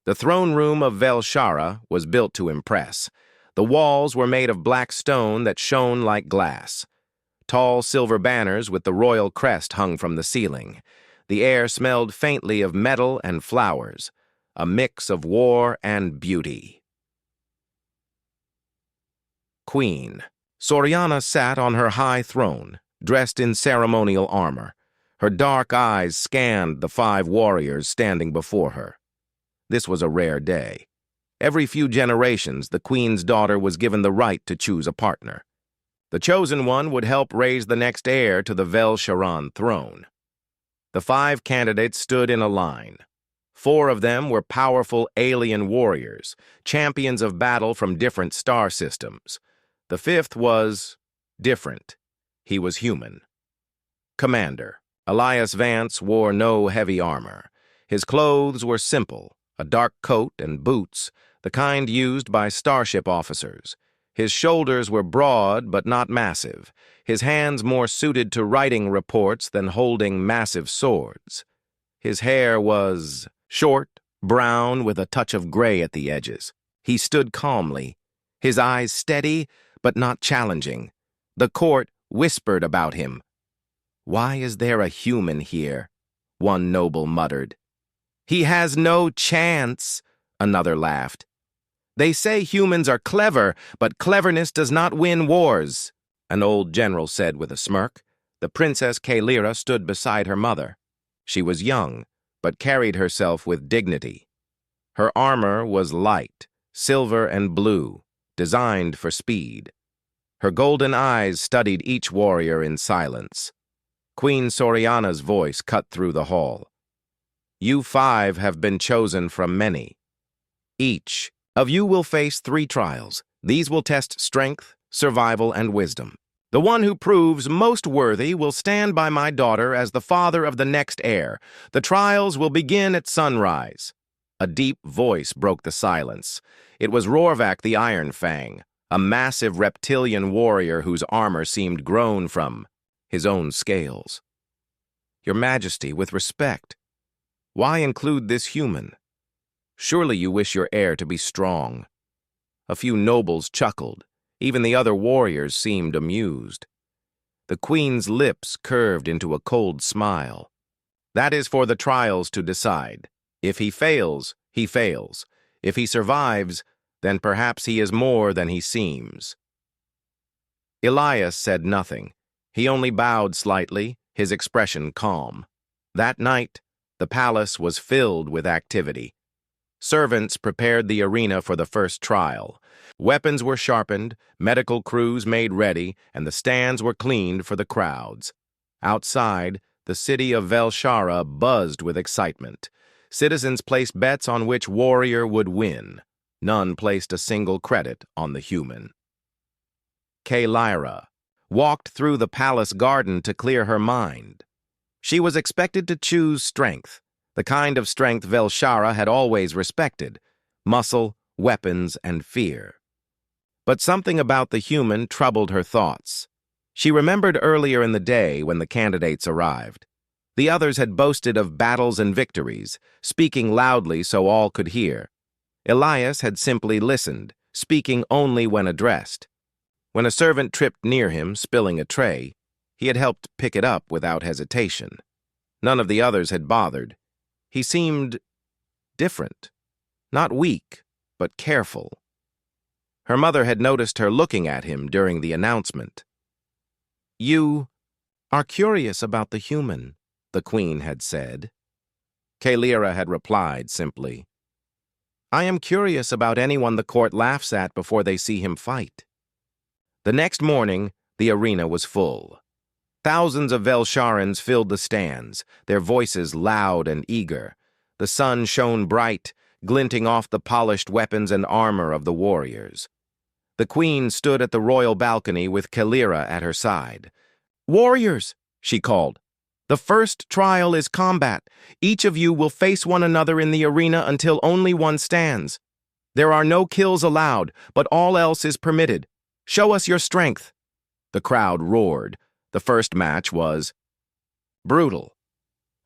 The throne room of Velshara was built to impress. The walls were made of black stone that shone like glass. Tall silver banners with the royal crest hung from the ceiling. The air smelled faintly of metal and flowers, a mix of war and beauty. Queen. Soriana sat on her high throne, dressed in ceremonial armor. Her dark eyes scanned the 5 warriors standing before her. This was a rare day. Every few generations, the queen's daughter was given the right to choose a partner. The chosen one would help raise the next heir to the Velsharan throne. The 5 candidates stood in a line. 4 of them were powerful alien warriors, champions of battle from different star systems. The 5th was different. He was human. Commander. Elias Vance wore no heavy armor. His clothes were simple, a dark coat and boots, the kind used by starship officers. His shoulders were broad but not massive, his hands more suited to writing reports than holding massive swords. His hair was short, brown with a touch of gray at the edges. He stood calmly, his eyes steady but not challenging. The court whispered about him. "Why is there a human here?" one noble muttered. "He has no chance," another laughed. "They say humans are clever, but cleverness does not win wars," an old general said with a smirk. The Princess Kaelira stood beside her mother. She was young, but carried herself with dignity. Her armor was light, silver and blue, designed for speed. Her golden eyes studied each warrior in silence. Queen Soriana's voice cut through the hall. "You 5 have been chosen from many. Each of you will face 3 trials. These will test strength, survival, and wisdom. The one who proves most worthy will stand by my daughter as the father of the next heir. The trials will begin at sunrise." A deep voice broke the silence. It was Rorvak the Iron Fang, a massive reptilian warrior whose armor seemed grown from his own scales. "Your Majesty, with respect, why include this human? Surely you wish your heir to be strong." A few nobles chuckled. Even the other warriors seemed amused. The queen's lips curved into a cold smile. "That is for the trials to decide. If he fails, he fails. If he survives, then perhaps he is more than he seems." Elias said nothing. He only bowed slightly, his expression calm. That night, the palace was filled with activity. Servants prepared the arena for the first trial. Weapons were sharpened, medical crews made ready, and the stands were cleaned for the crowds. Outside, the city of Velshara buzzed with excitement. Citizens placed bets on which warrior would win. None placed a single credit on the human. Kaelira walked through the palace garden to clear her mind. She was expected to choose strength, the kind of strength Velshara had always respected: muscle, weapons, and fear. But something about the human troubled her thoughts. She remembered earlier in the day when the candidates arrived. The others had boasted of battles and victories, speaking loudly so all could hear. Elias had simply listened, speaking only when addressed. When a servant tripped near him, spilling a tray, he had helped pick it up without hesitation. None of the others had bothered. He seemed different, not weak, but careful. Her mother had noticed her looking at him during the announcement. "You are curious about the human," the queen had said. Kaelira had replied simply, "I am curious about anyone the court laughs at before they see him fight." The next morning, the arena was full. Thousands of Velsharans filled the stands, their voices loud and eager. The sun shone bright, glinting off the polished weapons and armor of the warriors. The queen stood at the royal balcony with Kaelira at her side. "Warriors," she called, "the first trial is combat. Each of you will face one another in the arena until only one stands. There are no kills allowed, but all else is permitted. Show us your strength." The crowd roared. The first match was brutal.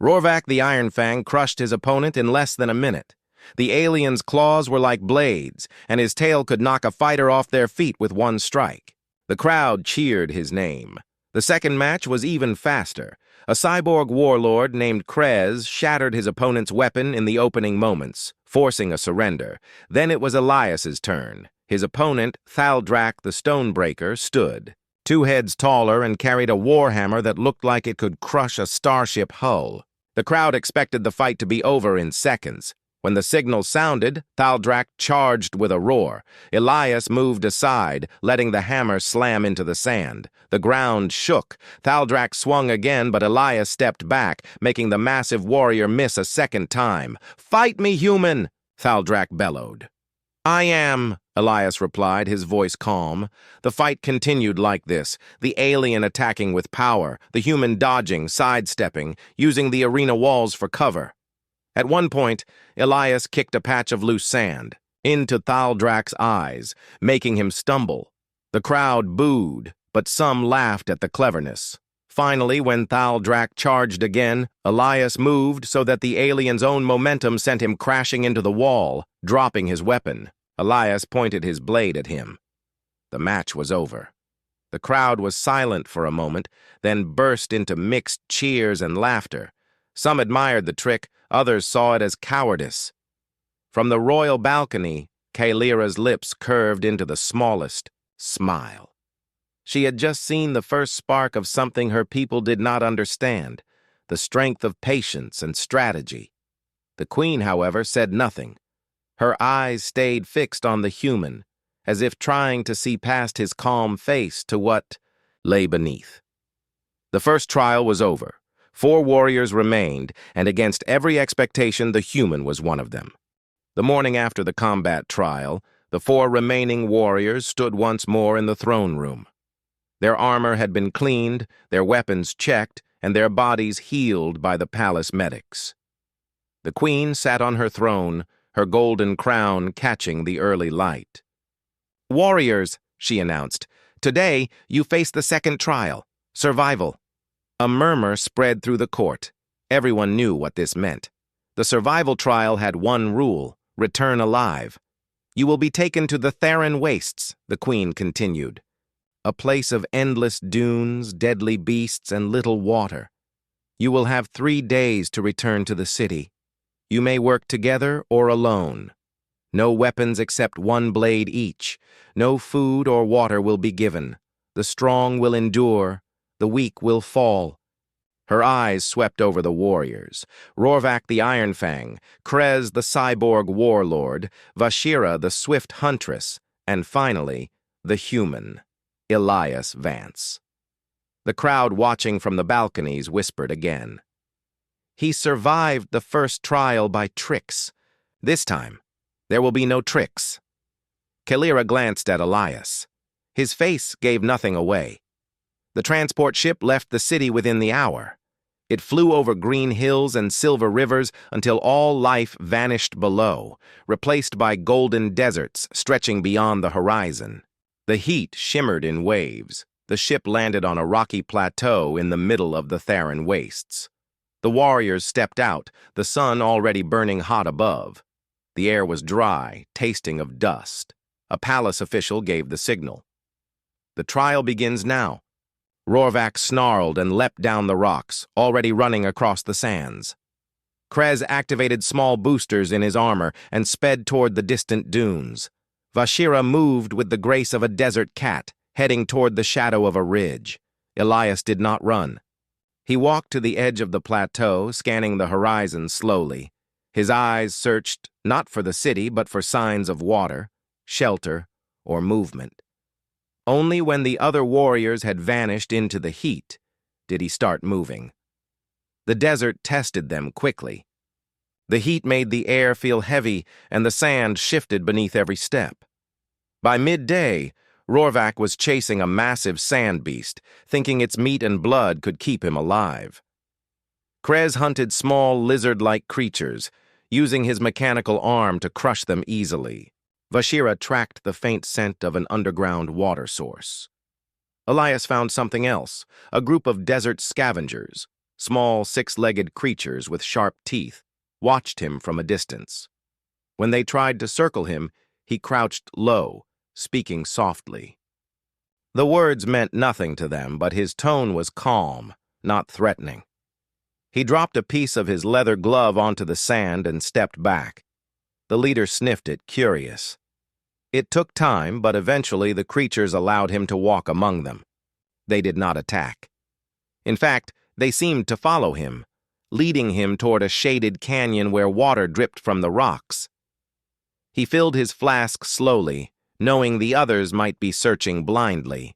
Rorvak the Iron Fang crushed his opponent in less than a minute. The alien's claws were like blades, and his tail could knock a fighter off their feet with one strike. The crowd cheered his name. The second match was even faster. A cyborg warlord named Krez shattered his opponent's weapon in the opening moments, forcing a surrender. Then it was Elias's turn. His opponent, Thaldrak the Stonebreaker, stood, 2 heads taller and carried a warhammer that looked like it could crush a starship hull. The crowd expected the fight to be over in seconds. When the signal sounded, Thaldrak charged with a roar. Elias moved aside, letting the hammer slam into the sand. The ground shook. Thaldrak swung again, but Elias stepped back, making the massive warrior miss a second time. "Fight me, human!" Thaldrak bellowed. "I am," Elias replied, his voice calm. The fight continued like this, the alien attacking with power, the human dodging, sidestepping, using the arena walls for cover. At one point, Elias kicked a patch of loose sand into Thaldrak's eyes, making him stumble. The crowd booed, but some laughed at the cleverness. Finally, when Thaldrak charged again, Elias moved so that the alien's own momentum sent him crashing into the wall, dropping his weapon. Elias pointed his blade at him. The match was over. The crowd was silent for a moment, then burst into mixed cheers and laughter. Some admired the trick, others saw it as cowardice. From the royal balcony, Kaelira's lips curved into the smallest smile. She had just seen the first spark of something her people did not understand, the strength of patience and strategy. The queen, however, said nothing. Her eyes stayed fixed on the human, as if trying to see past his calm face to what lay beneath. The first trial was over. 4 warriors remained, and against every expectation, the human was one of them. The morning after the combat trial, the 4 remaining warriors stood once more in the throne room. Their armor had been cleaned, their weapons checked, and their bodies healed by the palace medics. The queen sat on her throne, her golden crown catching the early light. "Warriors," she announced, "today you face the second trial, survival." A murmur spread through the court. Everyone knew what this meant. The survival trial had one rule: return alive. "You will be taken to the Theran Wastes," the queen continued. "A place of endless dunes, deadly beasts, and little water. You will have 3 days to return to the city. You may work together or alone. No weapons except 1 blade each. No food or water will be given. The strong will endure. The weak will fall." Her eyes swept over the warriors. Rorvak the Ironfang, Krez the cyborg warlord, Vashira the swift huntress, and finally, the human, Elias Vance. The crowd watching from the balconies whispered again. "He survived the first trial by tricks. This time, there will be no tricks." Kaelira glanced at Elias. His face gave nothing away. The transport ship left the city within the hour. It flew over green hills and silver rivers until all life vanished below, replaced by golden deserts stretching beyond the horizon. The heat shimmered in waves. The ship landed on a rocky plateau in the middle of the Theran Wastes. The warriors stepped out, the sun already burning hot above. The air was dry, tasting of dust. A palace official gave the signal. "The trial begins now." Rorvak snarled and leapt down the rocks, already running across the sands. Krez activated small boosters in his armor and sped toward the distant dunes. Vashira moved with the grace of a desert cat, heading toward the shadow of a ridge. Elias did not run. He walked to the edge of the plateau, scanning the horizon slowly. His eyes searched not for the city, but for signs of water, shelter, or movement. Only when the other warriors had vanished into the heat did he start moving. The desert tested them quickly. The heat made the air feel heavy, and the sand shifted beneath every step. By midday, Rorvak was chasing a massive sand beast, thinking its meat and blood could keep him alive. Krez hunted small lizard-like creatures, using his mechanical arm to crush them easily. Vashira tracked the faint scent of an underground water source. Elias found something else, a group of desert scavengers, small 6-legged creatures with sharp teeth, watched him from a distance. When they tried to circle him, he crouched low, speaking softly. The words meant nothing to them, but his tone was calm, not threatening. He dropped a piece of his leather glove onto the sand and stepped back. The leader sniffed it, curious. It took time, but eventually the creatures allowed him to walk among them. They did not attack. In fact, they seemed to follow him, leading him toward a shaded canyon where water dripped from the rocks. He filled his flask slowly, knowing the others might be searching blindly.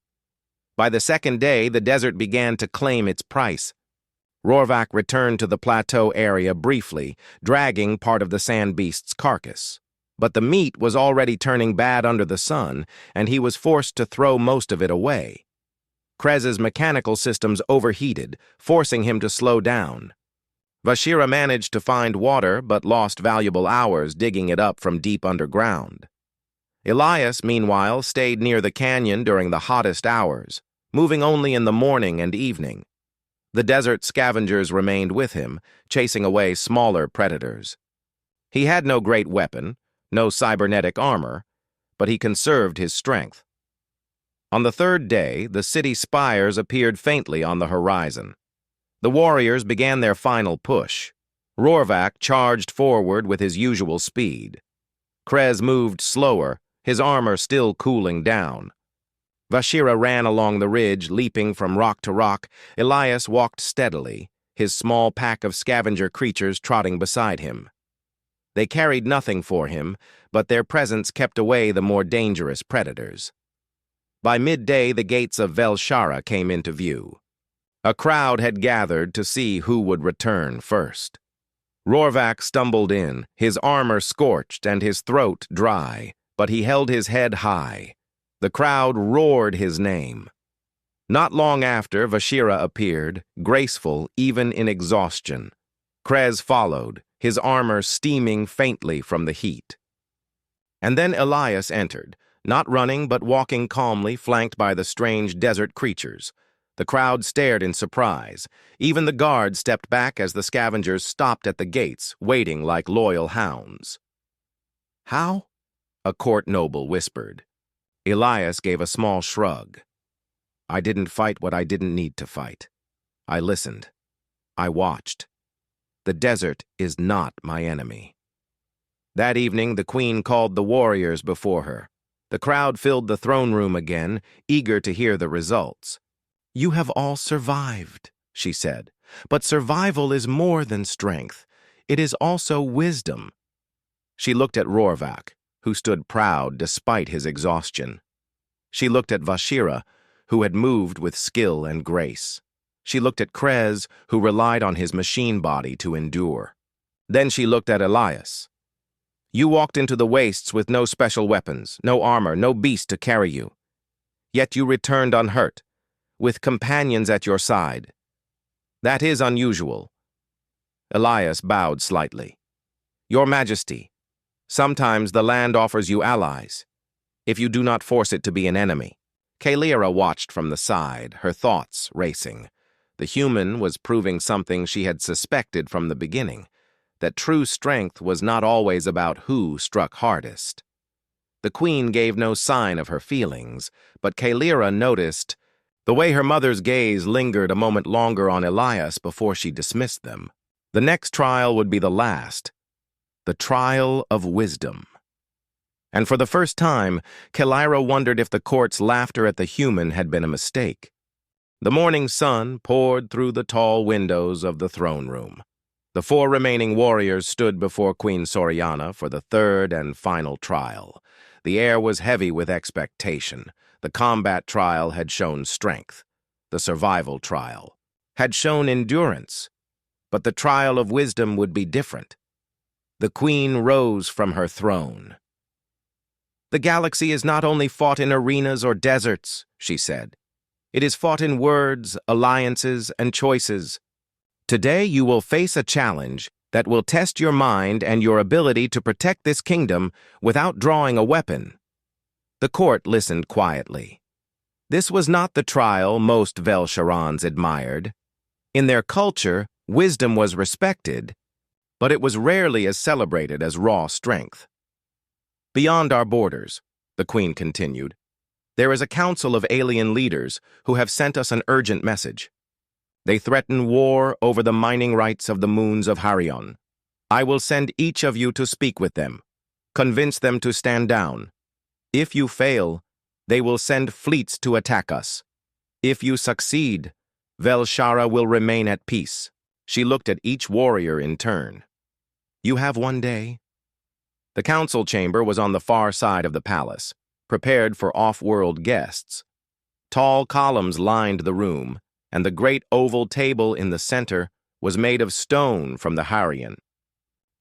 By the second day, the desert began to claim its price. Rorvac returned to the plateau area briefly, dragging part of the sand beast's carcass. But the meat was already turning bad under the sun, and he was forced to throw most of it away. Krez's mechanical systems overheated, forcing him to slow down. Vashira managed to find water, but lost valuable hours digging it up from deep underground. Elias, meanwhile, stayed near the canyon during the hottest hours, moving only in the morning and evening. The desert scavengers remained with him, chasing away smaller predators. He had no great weapon, no cybernetic armor, but he conserved his strength. On the third day, the city spires appeared faintly on the horizon. The warriors began their final push. Rorvac charged forward with his usual speed. Krez moved slower, his armor still cooling down. Vashira ran along the ridge, leaping from rock to rock. Elias walked steadily, his small pack of scavenger creatures trotting beside him. They carried nothing for him, but their presence kept away the more dangerous predators. By midday, the gates of Velshara came into view. A crowd had gathered to see who would return first. Rorvac stumbled in, his armor scorched and his throat dry, but he held his head high. The crowd roared his name. Not long after, Vashira appeared, graceful even in exhaustion. Krez followed, his armor steaming faintly from the heat. And then Elias entered, not running but walking calmly, flanked by the strange desert creatures. The crowd stared in surprise. Even the guards stepped back as the scavengers stopped at the gates, waiting like loyal hounds. "How?" a court noble whispered. Elias gave a small shrug. "I didn't fight what I didn't need to fight. I listened. I watched. The desert is not my enemy." That evening, the queen called the warriors before her. The crowd filled the throne room again, eager to hear the results. "You have all survived," she said. "But survival is more than strength. It is also wisdom." She looked at Rorvac, who stood proud despite his exhaustion. She looked at Vashira, who had moved with skill and grace. She looked at Krez, who relied on his machine body to endure. Then she looked at Elias. "You walked into the wastes with no special weapons, no armor, no beast to carry you. Yet you returned unhurt, with companions at your side. That is unusual." Elias bowed slightly. "Your Majesty, sometimes the land offers you allies, if you do not force it to be an enemy." Kalira watched from the side, her thoughts racing. The human was proving something she had suspected from the beginning, that true strength was not always about who struck hardest. The queen gave no sign of her feelings, but Kalira noticed the way her mother's gaze lingered a moment longer on Elias before she dismissed them. The next trial would be the last, the trial of wisdom. And for the first time, Kalira wondered if the court's laughter at the human had been a mistake. The morning sun poured through the tall windows of the throne room. The 4 remaining warriors stood before Queen Soriana for the third and final trial. The air was heavy with expectation. The combat trial had shown strength. The survival trial had shown endurance. But the trial of wisdom would be different. The queen rose from her throne. "The galaxy is not only fought in arenas or deserts," she said. "It is fought in words, alliances, and choices. Today you will face a challenge that will test your mind and your ability to protect this kingdom without drawing a weapon." The court listened quietly. This was not the trial most Velsharans admired. In their culture, wisdom was respected, but it was rarely as celebrated as raw strength. Beyond our borders, the Queen continued, there is a council of alien leaders who have sent us an urgent message. They threaten war over the mining rights of the moons of Harion. I will send each of you to speak with them. Convince them to stand down. If you fail, they will send fleets to attack us. If you succeed, Velshara will remain at peace. She looked at each warrior in turn. You have one day. The council chamber was on the far side of the palace, prepared for off-world guests. Tall columns lined the room, and the great oval table in the center was made of stone from the Harion,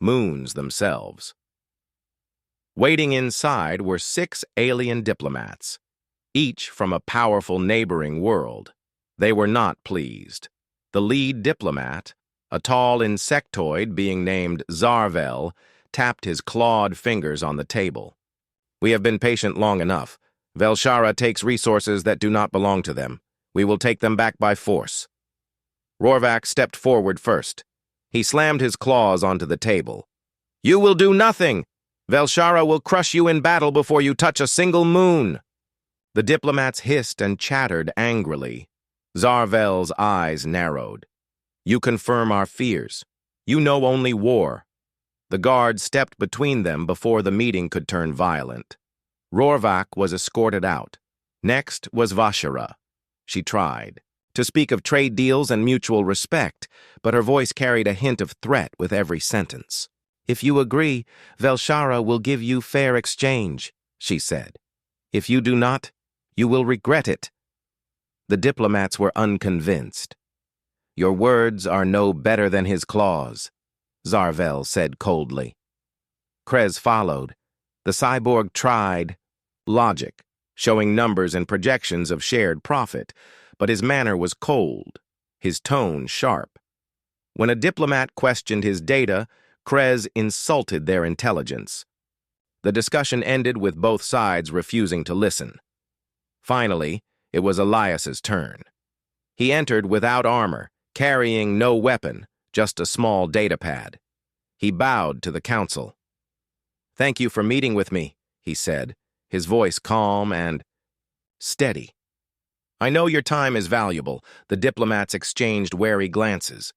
moons themselves. Waiting inside were 6 alien diplomats, each from a powerful neighboring world. They were not pleased. The lead diplomat, a tall insectoid being named Zarvel, tapped his clawed fingers on the table. We have been patient long enough. Velshara takes resources that do not belong to them. We will take them back by force. Rorvac stepped forward first. He slammed his claws onto the table. You will do nothing! Velshara will crush you in battle before you touch a single moon! The diplomats hissed and chattered angrily. Zarvel's eyes narrowed. You confirm our fears. You know only war. The guard stepped between them before the meeting could turn violent. Rorvac was escorted out. Next was Vashara. She tried to speak of trade deals and mutual respect, but her voice carried a hint of threat with every sentence. If you agree, Velshara will give you fair exchange, she said. If you do not, you will regret it. The diplomats were unconvinced. Your words are no better than his claws, Zarvel said coldly. Krez followed. The cyborg tried logic, showing numbers and projections of shared profit, but his manner was cold, his tone sharp. When a diplomat questioned his data, Krez insulted their intelligence. The discussion ended with both sides refusing to listen. Finally, it was Elias's turn. He entered without armor, carrying no weapon, just a small datapad. He bowed to the council. Thank you for meeting with me, he said, his voice calm and steady. I know your time is valuable. The diplomats exchanged wary glances.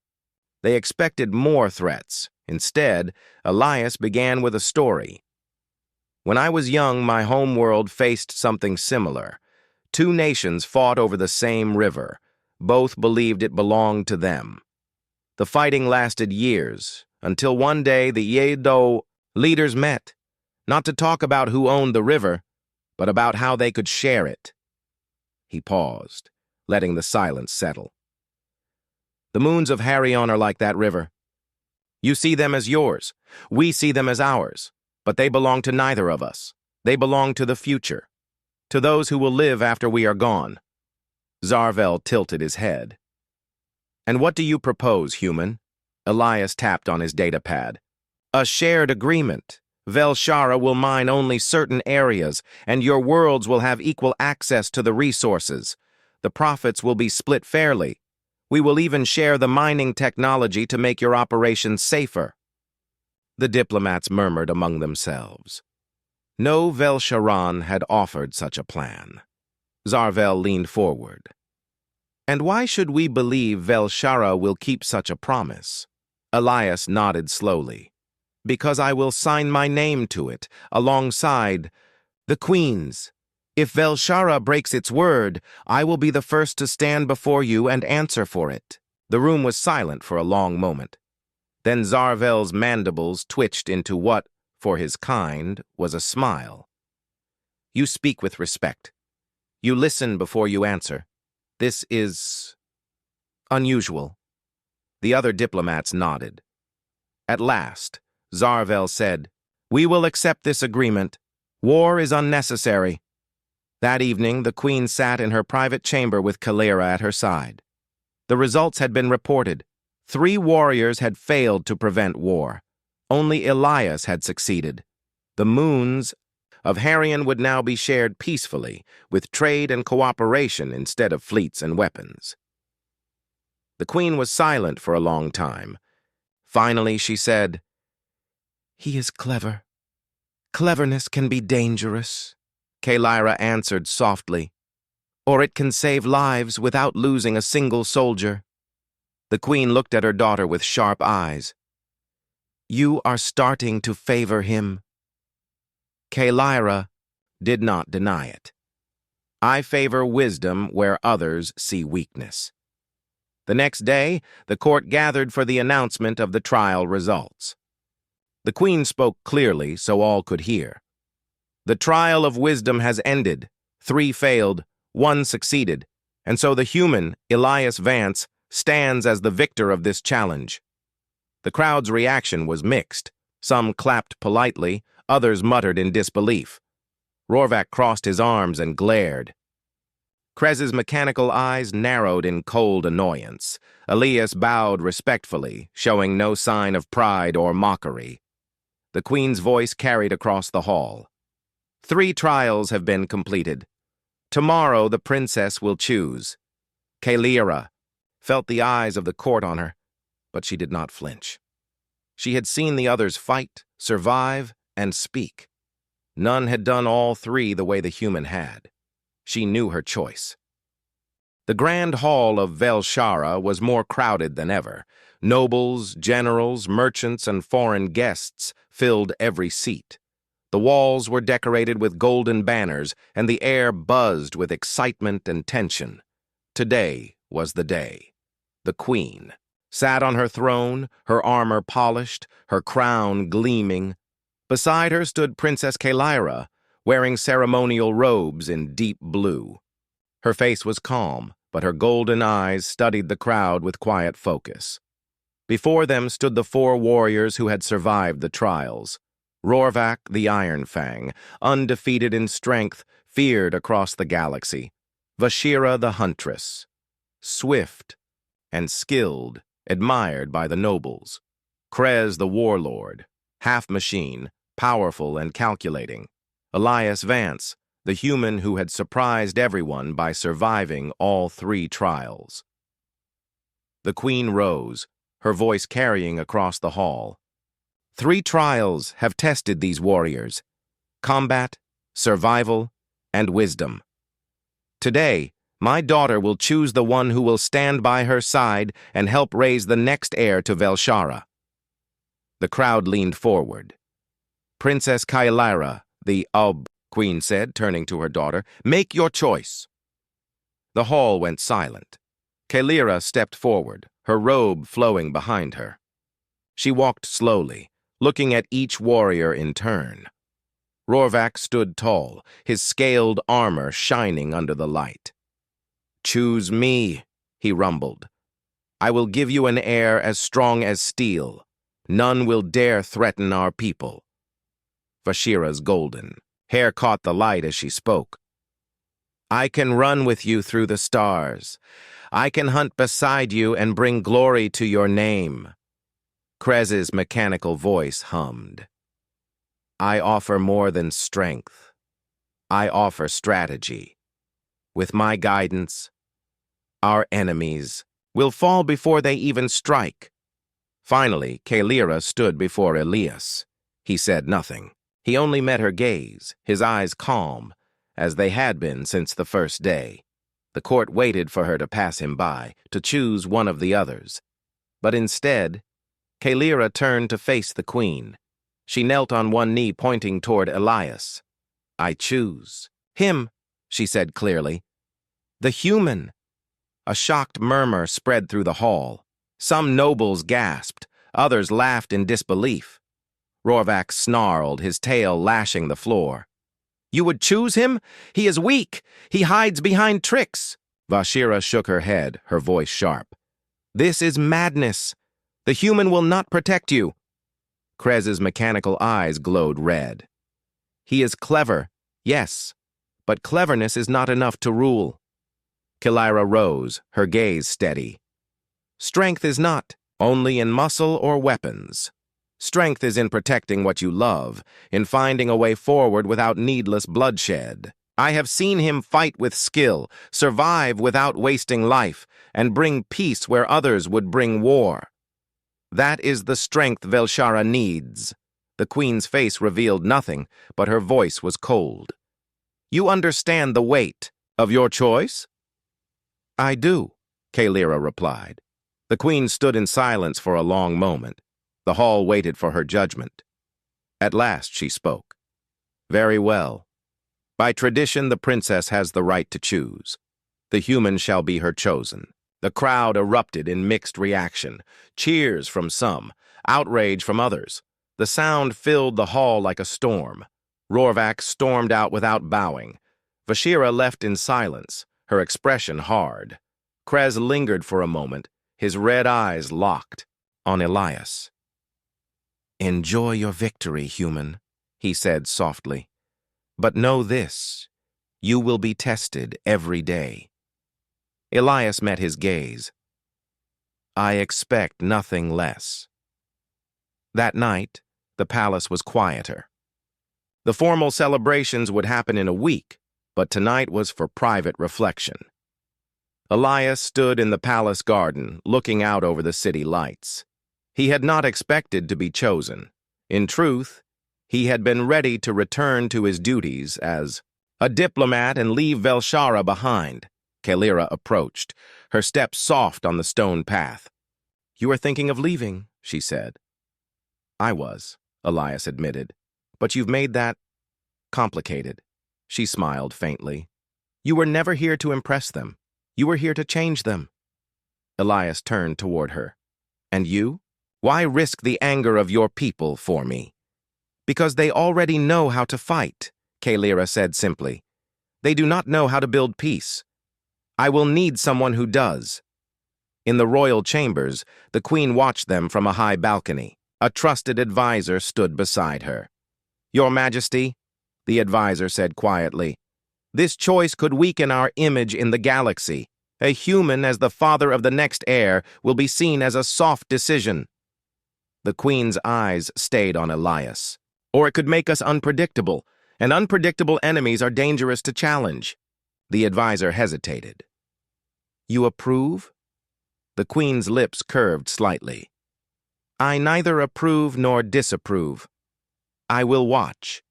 They expected more threats. Instead, Elias began with a story. When I was young, my home world faced something similar. 2 nations fought over the same river. Both believed it belonged to them. The fighting lasted years, until one day the Yedo leaders met, not to talk about who owned the river, but about how they could share it. He paused, letting the silence settle. The moons of Harion are like that river. You see them as yours. We see them as ours. But they belong to neither of us. They belong to the future, to those who will live after we are gone. Zarvel tilted his head. And what do you propose, human? Elias tapped on his datapad. A shared agreement. Velshara will mine only certain areas, and your worlds will have equal access to the resources. The profits will be split fairly. We will even share the mining technology to make your operations safer. The diplomats murmured among themselves. No Velsharan had offered such a plan. Zarvel leaned forward. And why should we believe Velshara will keep such a promise? Elias nodded slowly. Because I will sign my name to it, alongside the Queen's. If Velshara breaks its word, I will be the first to stand before you and answer for it. The room was silent for a long moment. Then Zarvel's mandibles twitched into what, for his kind, was a smile. You speak with respect. You listen before you answer. This is unusual. The other diplomats nodded. At last, Zarvel said, We will accept this agreement. War is unnecessary. That evening, the Queen sat in her private chamber with Kalira at her side. The results had been reported. 3 warriors had failed to prevent war. Only Elias had succeeded. The moons of Harion would now be shared peacefully, with trade and cooperation instead of fleets and weapons. The Queen was silent for a long time. Finally, she said, He is clever. Cleverness can be dangerous, Kalyra answered softly, or it can save lives without losing a single soldier. The queen looked at her daughter with sharp eyes. You are starting to favor him. Kalyra did not deny it. I favor wisdom where others see weakness. The next day, the court gathered for the announcement of the trial results. The queen spoke clearly so all could hear. The trial of wisdom has ended. 3 failed, 1 succeeded, and so the human, Elias Vance, stands as the victor of this challenge. The crowd's reaction was mixed. Some clapped politely, others muttered in disbelief. Rorvac crossed his arms and glared. Krez's mechanical eyes narrowed in cold annoyance. Elias bowed respectfully, showing no sign of pride or mockery. The queen's voice carried across the hall. 3 trials have been completed. Tomorrow the princess will choose. Kalyra felt the eyes of the court on her, but she did not flinch. She had seen the others fight, survive, and speak. None had done all 3 the way the human had. She knew her choice. The grand hall of Velshara was more crowded than ever. Nobles, generals, merchants, and foreign guests filled every seat. The walls were decorated with golden banners, and the air buzzed with excitement and tension. Today was the day. The queen sat on her throne, her armor polished, her crown gleaming. Beside her stood Princess Kalyra, wearing ceremonial robes in deep blue. Her face was calm, but her golden eyes studied the crowd with quiet focus. Before them stood the 4 warriors who had survived the trials. Rorvac the Iron Fang, undefeated in strength, feared across the galaxy. Vashira the Huntress, swift and skilled, admired by the nobles. Krez the Warlord, half-machine, powerful and calculating. Elias Vance, the human who had surprised everyone by surviving all 3 trials. The queen rose, her voice carrying across the hall. 3 trials have tested these warriors: combat, survival, and wisdom. Today, my daughter will choose the one who will stand by her side and help raise the next heir to Velshara. The crowd leaned forward. Princess Kalyra, the queen said, turning to her daughter, make your choice. The hall went silent. Kalyra stepped forward, her robe flowing behind her. She walked slowly, looking at each warrior in turn. Rorvac stood tall, his scaled armor shining under the light. Choose me, he rumbled. I will give you an heir as strong as steel. None will dare threaten our people. Vashira's golden hair caught the light as she spoke. I can run with you through the stars. I can hunt beside you and bring glory to your name. Krez's mechanical voice hummed. I offer more than strength. I offer strategy. With my guidance, our enemies will fall before they even strike. Finally, Kalyra stood before Elias. He said nothing. He only met her gaze, his eyes calm, as they had been since the first day. The court waited for her to pass him by, to choose one of the others. But instead, Kalyra turned to face the queen. She knelt on one knee, pointing toward Elias. I choose him, she said clearly. The human. A shocked murmur spread through the hall. Some nobles gasped, others laughed in disbelief. Rorvac snarled, his tail lashing the floor. You would choose him? He is weak. He hides behind tricks. Vashira shook her head, her voice sharp. This is madness. The human will not protect you. Krez's mechanical eyes glowed red. He is clever, yes, but cleverness is not enough to rule. Kalyra rose, her gaze steady. Strength is not only in muscle or weapons. Strength is in protecting what you love, in finding a way forward without needless bloodshed. I have seen him fight with skill, survive without wasting life, and bring peace where others would bring war. That is the strength Velshara needs. The queen's face revealed nothing, but her voice was cold. "You understand the weight of your choice?" "I do," Kalira replied. The queen stood in silence for a long moment. The hall waited for her judgment. At last she spoke. "Very well. By tradition, the princess has the right to choose. The human shall be her chosen." The crowd erupted in mixed reaction. Cheers from some, outrage from others. The sound filled the hall like a storm. Rorvac stormed out without bowing. Vashira left in silence, her expression hard. Krez lingered for a moment, his red eyes locked on Elias. "Enjoy your victory, human," he said softly. "But know this, you will be tested every day." Elias met his gaze. "I expect nothing less." That night, the palace was quieter. The formal celebrations would happen in a week, but tonight was for private reflection. Elias stood in the palace garden, looking out over the city lights. He had not expected to be chosen. In truth, he had been ready to return to his duties as a diplomat and leave Velshara behind. Kalira approached, her steps soft on the stone path. "You are thinking of leaving," she said. "I was," Elias admitted. "But you've made that complicated." She smiled faintly. "You were never here to impress them. You were here to change them." Elias turned toward her. "And you? Why risk the anger of your people for me?" "Because they already know how to fight," Kalira said simply. "They do not know how to build peace. I will need someone who does." In the royal chambers, the queen watched them from a high balcony. A trusted advisor stood beside her. "Your Majesty," the advisor said quietly, "this choice could weaken our image in the galaxy. A human as the father of the next heir will be seen as a soft decision." The queen's eyes stayed on Elias. "Or it could make us unpredictable, and unpredictable enemies are dangerous to challenge." The advisor hesitated. "You approve?" The queen's lips curved slightly. "I neither approve nor disapprove. I will watch.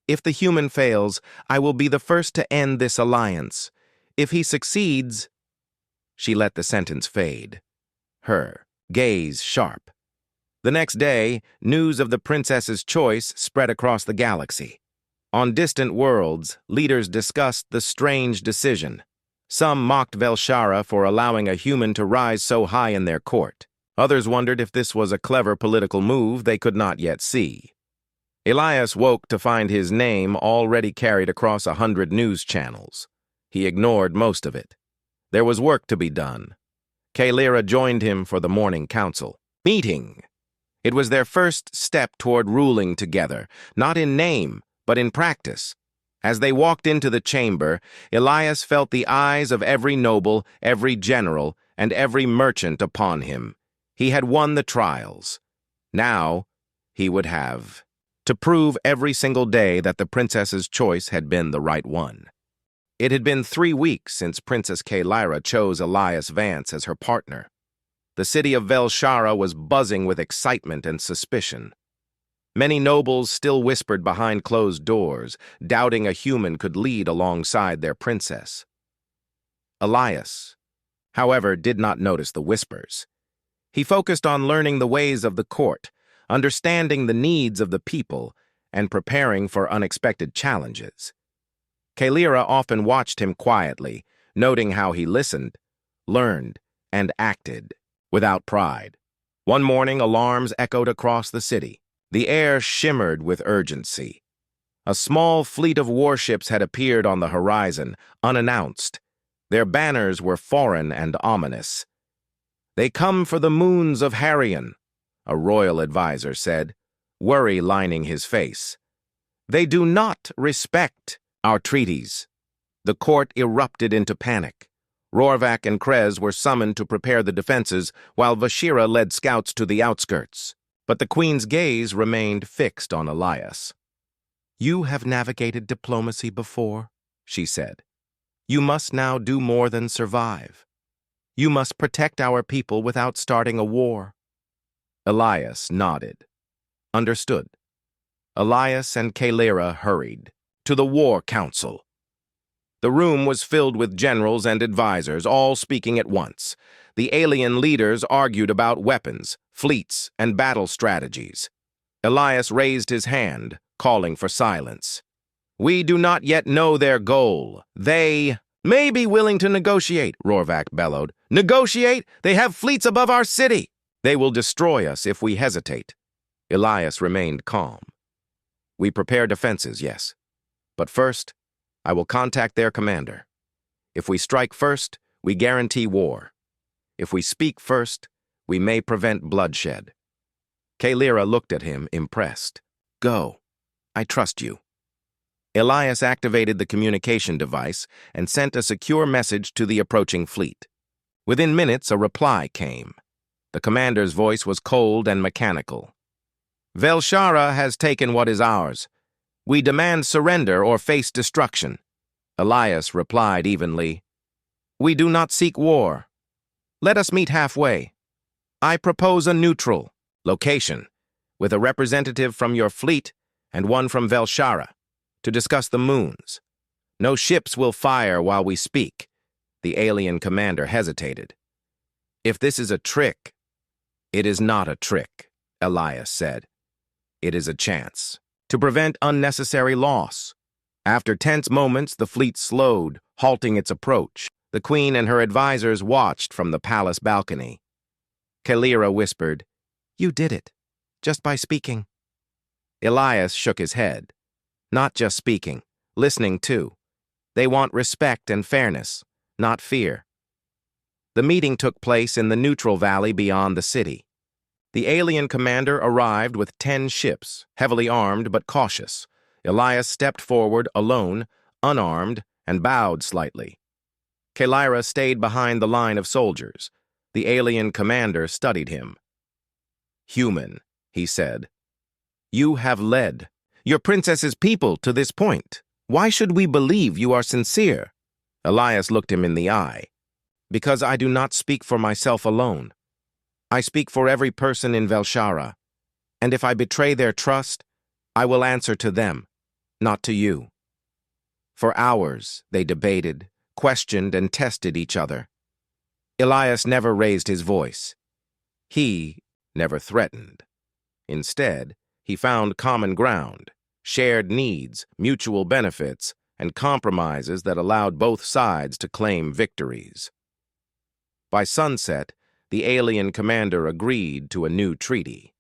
If the human fails, I will be the first to end this alliance. If he succeeds—" She let the sentence fade, her gaze sharp. The next day, news of the princess's choice spread across the galaxy. On distant worlds, leaders discussed the strange decision. Some mocked Velshara for allowing a human to rise so high in their court. Others wondered if this was a clever political move they could not yet see. Elias woke to find his name already carried across 100 news channels. He ignored most of it. There was work to be done. Kalira joined him for the morning council meeting. It was their first step toward ruling together, not in name, but in practice. As they walked into the chamber, Elias felt the eyes of every noble, every general, and every merchant upon him. He had won the trials. Now, he would have to prove every single day that the princess's choice had been the right one. It had been 3 weeks since Princess Kalira chose Elias Vance as her partner. The city of Velshara was buzzing with excitement and suspicion. Many nobles still whispered behind closed doors, doubting a human could lead alongside their princess. Elias, however, did not notice the whispers. He focused on learning the ways of the court, understanding the needs of the people, and preparing for unexpected challenges. Kalira often watched him quietly, noting how he listened, learned, and acted without pride. One morning, alarms echoed across the city. The air shimmered with urgency. A small fleet of warships had appeared on the horizon, unannounced. Their banners were foreign and ominous. "They come for the moons of Harion," a royal advisor said, worry lining his face. "They do not respect our treaties." The court erupted into panic. Rorvac and Krez were summoned to prepare the defenses, while Vashira led scouts to the outskirts. But the queen's gaze remained fixed on Elias. "You have navigated diplomacy before," she said. "You must now do more than survive. You must protect our people without starting a war." Elias nodded. "Understood." Elias and Kalira hurried to the War Council. The room was filled with generals and advisors, all speaking at once. The alien leaders argued about weapons, fleets, and battle strategies. Elias raised his hand, calling for silence. "We do not yet know their goal. They may be willing to negotiate," Rorvac bellowed. "Negotiate? They have fleets above our city. They will destroy us if we hesitate." Elias remained calm. "We prepare defenses, yes. But first, I will contact their commander. If we strike first, we guarantee war. If we speak first, we may prevent bloodshed." Kalira looked at him, impressed. "Go. I trust you." Elias activated the communication device and sent a secure message to the approaching fleet. Within minutes, a reply came. The commander's voice was cold and mechanical. "Velshara has taken what is ours. We demand surrender or face destruction." Elias replied evenly, "We do not seek war. Let us meet halfway. I propose a neutral location, with a representative from your fleet and one from Velshara, to discuss the moons. No ships will fire while we speak." The alien commander hesitated. "If this is a trick—" "It is not a trick," Elias said. "It is a chance to prevent unnecessary loss." After tense moments, the fleet slowed, halting its approach. The queen and her advisors watched from the palace balcony. Kalira whispered, "You did it, just by speaking." Elias shook his head. "Not just speaking, listening too. They want respect and fairness, not fear." The meeting took place in the neutral valley beyond the city. The alien commander arrived with 10 ships, heavily armed but cautious. Elias stepped forward alone, unarmed, and bowed slightly. Kalira stayed behind the line of soldiers. The alien commander studied him. "Human," he said, "you have led your princess's people to this point. Why should we believe you are sincere?" Elias looked him in the eye. "Because I do not speak for myself alone. I speak for every person in Velshara, and if I betray their trust, I will answer to them, not to you." For hours, they debated, questioned, and tested each other. Elias never raised his voice. He never threatened. Instead, he found common ground, shared needs, mutual benefits, and compromises that allowed both sides to claim victories. By sunset, the alien commander agreed to a new treaty.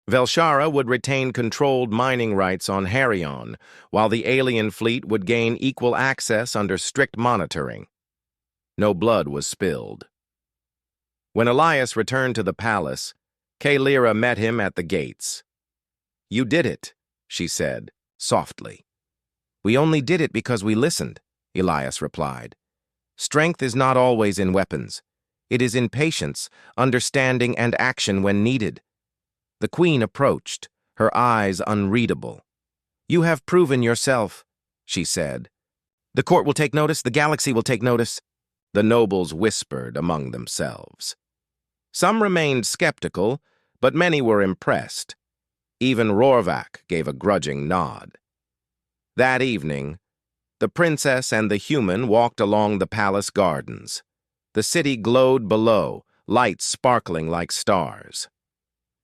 Velshara would retain controlled mining rights on Harion, while the alien fleet would gain equal access under strict monitoring. No blood was spilled. When Elias returned to the palace, Kalira met him at the gates. "You did it," she said, softly. "We only did it because we listened," Elias replied. "Strength is not always in weapons. It is in patience, understanding, and action when needed." The queen approached, her eyes unreadable. "You have proven yourself," she said. "The court will take notice, the galaxy will take notice." The nobles whispered among themselves. Some remained skeptical, but many were impressed. Even Rorvac gave a grudging nod. That evening, the princess and the human walked along the palace gardens. The city glowed below, lights sparkling like stars.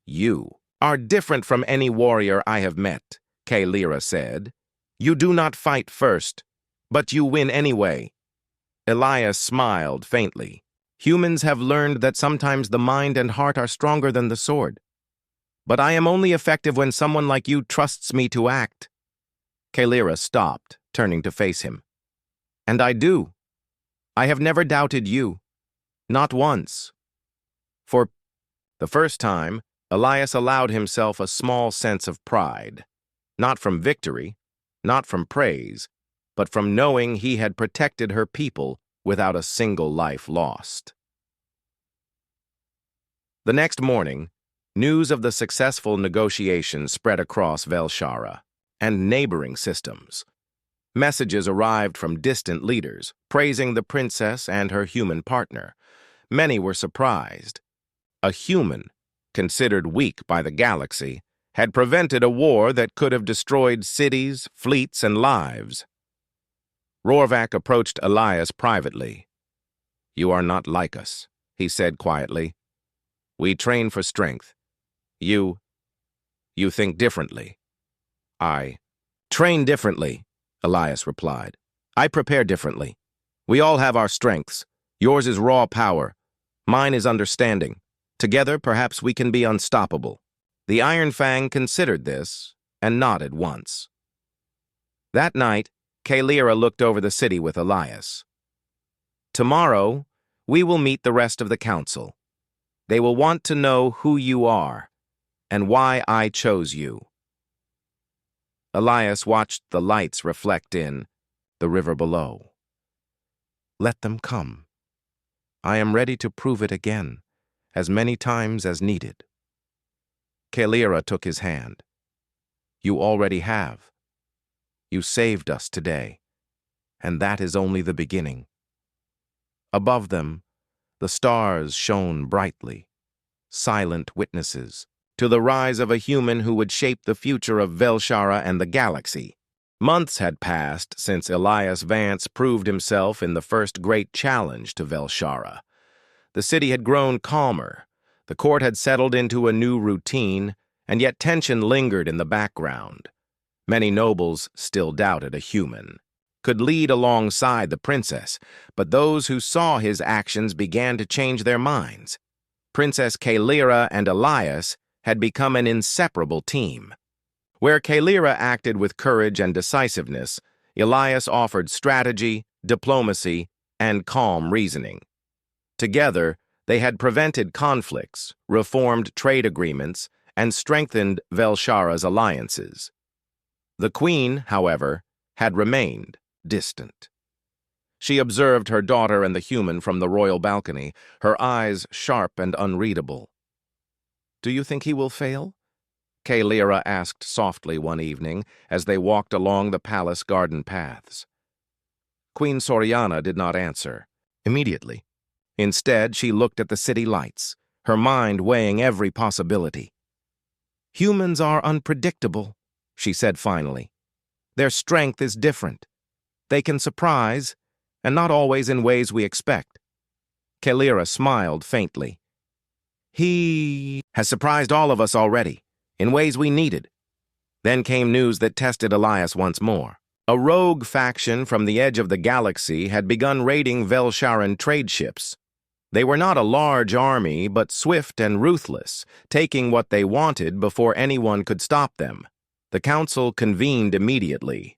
"You are different from any warrior I have met," Kalira said. "You do not fight first, but you win anyway." Elias smiled faintly. "Humans have learned that sometimes the mind and heart are stronger than the sword. But I am only effective when someone like you trusts me to act." Kalira stopped, turning to face him. "And I do. I have never doubted you. Not once." For the first time, Elias allowed himself a small sense of pride. Not from victory, not from praise, but from knowing he had protected her people without a single life lost. The next morning, news of the successful negotiations spread across Velshara and neighboring systems. Messages arrived from distant leaders, praising the princess and her human partner. Many were surprised. A human, considered weak by the galaxy, had prevented a war that could have destroyed cities, fleets, and lives. Rorvac approached Elias privately. "You are not like us," he said quietly. "We train for strength. You think differently." "I train differently," Elias replied. "I prepare differently. We all have our strengths. Yours is raw power. Mine is understanding. Together, perhaps we can be unstoppable." The Iron Fang considered this and nodded once. That night, Kaelira looked over the city with Elias. "Tomorrow, we will meet the rest of the council. They will want to know who you are and why I chose you." Elias watched the lights reflect in the river below. "Let them come. I am ready to prove it again, as many times as needed." Kaelira took his hand. "You already have. You saved us today, and that is only the beginning." Above them, the stars shone brightly, silent witnesses to the rise of a human who would shape the future of Velshara and the galaxy. Months had passed since Elias Vance proved himself in the first great challenge to Velshara. The city had grown calmer, the court had settled into a new routine, and yet tension lingered in the background. Many nobles still doubted a human could lead alongside the princess, but those who saw his actions began to change their minds. Princess Kaelira and Elias had become an inseparable team. Where Kaelira acted with courage and decisiveness, Elias offered strategy, diplomacy, and calm reasoning. Together, they had prevented conflicts, reformed trade agreements, and strengthened Velshara's alliances. The queen, however, had remained distant. She observed her daughter and the human from the royal balcony, her eyes sharp and unreadable. "Do you think he will fail?" Kaelira asked softly one evening as they walked along the palace garden paths. Queen Soriana did not answer immediately. Instead, she looked at the city lights, her mind weighing every possibility. "Humans are unpredictable," she said finally. "Their strength is different. They can surprise, and not always in ways we expect." Kaelira smiled faintly. "He has surprised all of us already, in ways we needed." Then came news that tested Elias once more. A rogue faction from the edge of the galaxy had begun raiding Velsharan trade ships. They were not a large army, but swift and ruthless, taking what they wanted before anyone could stop them. The council convened immediately.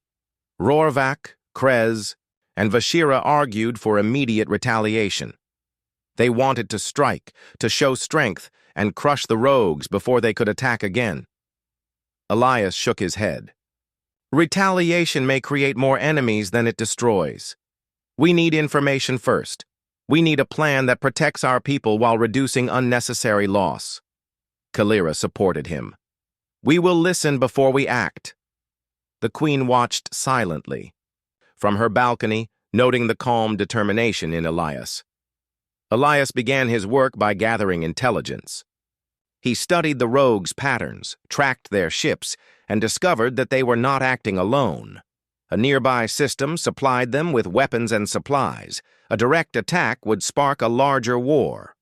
Rorvac, Krez, and Vashira argued for immediate retaliation. They wanted to strike, to show strength, and crush the rogues before they could attack again. Elias shook his head. "Retaliation may create more enemies than it destroys. We need information first. We need a plan that protects our people while reducing unnecessary loss." Kaelira supported him. "We will listen before we act." The queen watched silently, from her balcony, noting the calm determination in Elias. Elias began his work by gathering intelligence. He studied the rogues' patterns, tracked their ships, and discovered that they were not acting alone. A nearby system supplied them with weapons and supplies. A direct attack would spark a larger war.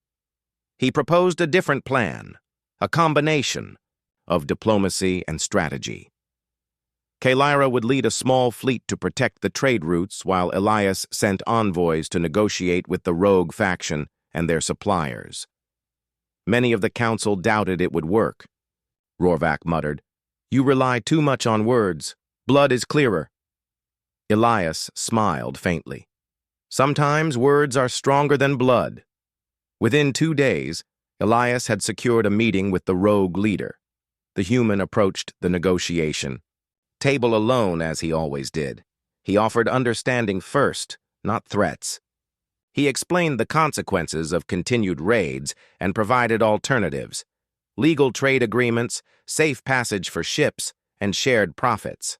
He proposed a different plan, a combination of diplomacy and strategy. Kaelira would lead a small fleet to protect the trade routes while Elias sent envoys to negotiate with the rogue faction and their suppliers. Many of the council doubted it would work. Rorvac muttered, "You rely too much on words. Blood is clearer." Elias smiled faintly. "Sometimes words are stronger than blood." Within 2 days, Elias had secured a meeting with the rogue leader. The human approached the negotiation table alone, as he always did. He offered understanding first, not threats. He explained the consequences of continued raids and provided alternatives: legal trade agreements, safe passage for ships, and shared profits.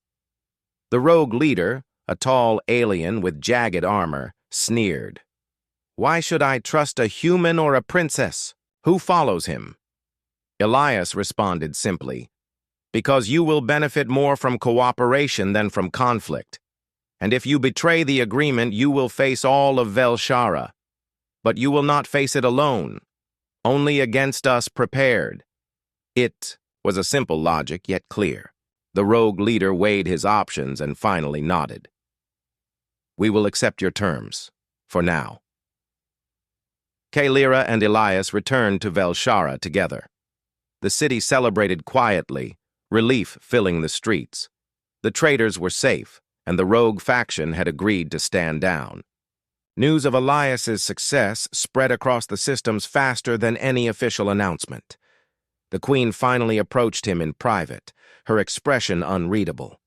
The rogue leader, a tall alien with jagged armor, sneered. "Why should I trust a human or a princess? Who follows him?" Elias responded simply, because you will benefit more from cooperation than from conflict. And if you betray the agreement, you will face all of Velshara. But you will not face it alone, only against us prepared. It was a simple logic, yet clear. The rogue leader weighed his options and finally nodded. We will accept your terms, for now. Kaelira and Elias returned to Velshara together. The city celebrated quietly, relief filling the streets. The traitors were safe, and the rogue faction had agreed to stand down. News of Elias's success spread across the systems faster than any official announcement. The Queen finally approached him in private, her expression unreadable.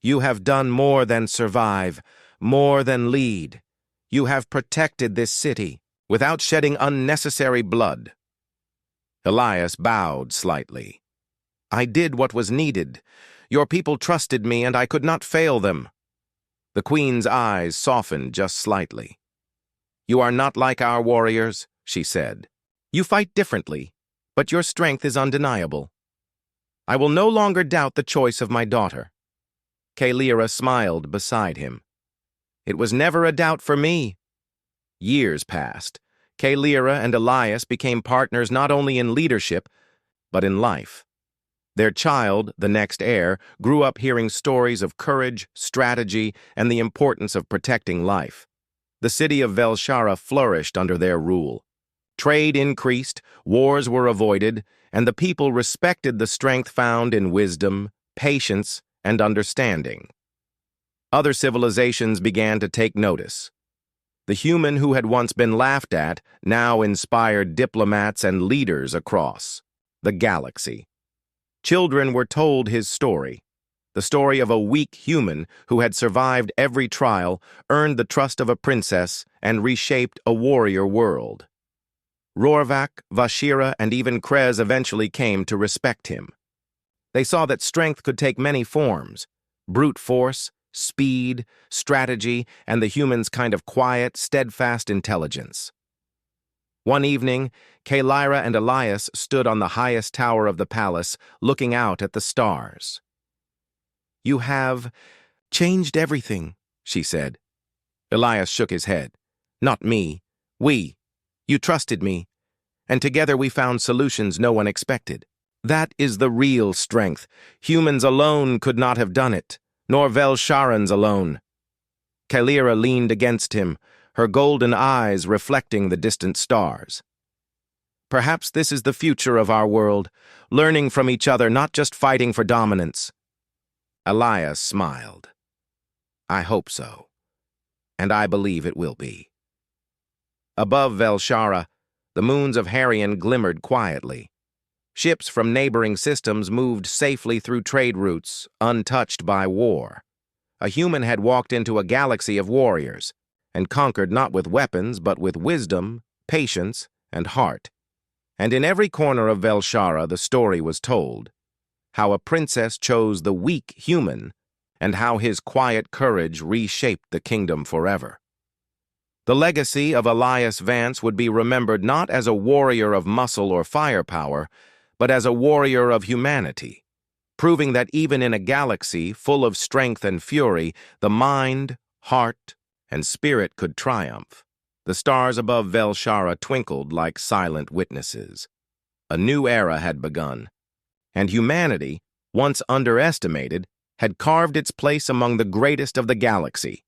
You have done more than survive, more than lead. You have protected this city without shedding unnecessary blood. Elias bowed slightly. I did what was needed. Your people trusted me, and I could not fail them. The Queen's eyes softened just slightly. You are not like our warriors, she said. You fight differently, but your strength is undeniable. I will no longer doubt the choice of my daughter. Kaelira smiled beside him. It was never a doubt for me. Years passed. Kaelira and Elias became partners not only in leadership, but in life. Their child, the next heir, grew up hearing stories of courage, strategy, and the importance of protecting life. The city of Velshara flourished under their rule. Trade increased, wars were avoided, and the people respected the strength found in wisdom, patience, and understanding. Other civilizations began to take notice. The human who had once been laughed at now inspired diplomats and leaders across the galaxy. Children were told his story, the story of a weak human who had survived every trial, earned the trust of a princess, and reshaped a warrior world. Rorvak, Vashira, and even Krez eventually came to respect him. They saw that strength could take many forms: brute force, speed, strategy, and the human's kind of quiet, steadfast intelligence. One evening, Kaelira and Elias stood on the highest tower of the palace, looking out at the stars. You have changed everything, she said. Elias shook his head. Not me. We. You trusted me. And together we found solutions no one expected. That is the real strength. Humans alone could not have done it, nor Velsharans alone. Kaelira leaned against him, her golden eyes reflecting the distant stars. Perhaps this is the future of our world, learning from each other, not just fighting for dominance. Elias smiled. I hope so, and I believe it will be. Above Velshara, the moons of Harian glimmered quietly. Ships from neighboring systems moved safely through trade routes, untouched by war. A human had walked into a galaxy of warriors, and conquered not with weapons, but with wisdom, patience, and heart. And in every corner of Velshara the story was told, how a princess chose the weak human, and how his quiet courage reshaped the kingdom forever. The legacy of Elias Vance would be remembered not as a warrior of muscle or firepower, but as a warrior of humanity, proving that even in a galaxy full of strength and fury, the mind, heart, and spirit could triumph. The stars above Velshara twinkled like silent witnesses. A new era had begun, and humanity, once underestimated, had carved its place among the greatest of the galaxy.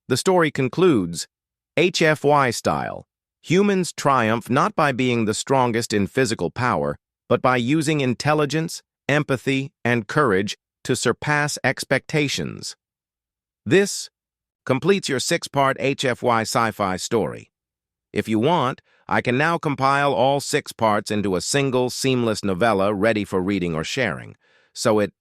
The story concludes, HFY style, humans triumph not by being the strongest in physical power, but by using intelligence, empathy, and courage to surpass expectations. This completes your 6-part HFY Sci-Fi story. If you want, I can now compile all 6 parts into a single, seamless novella ready for reading or sharing, so it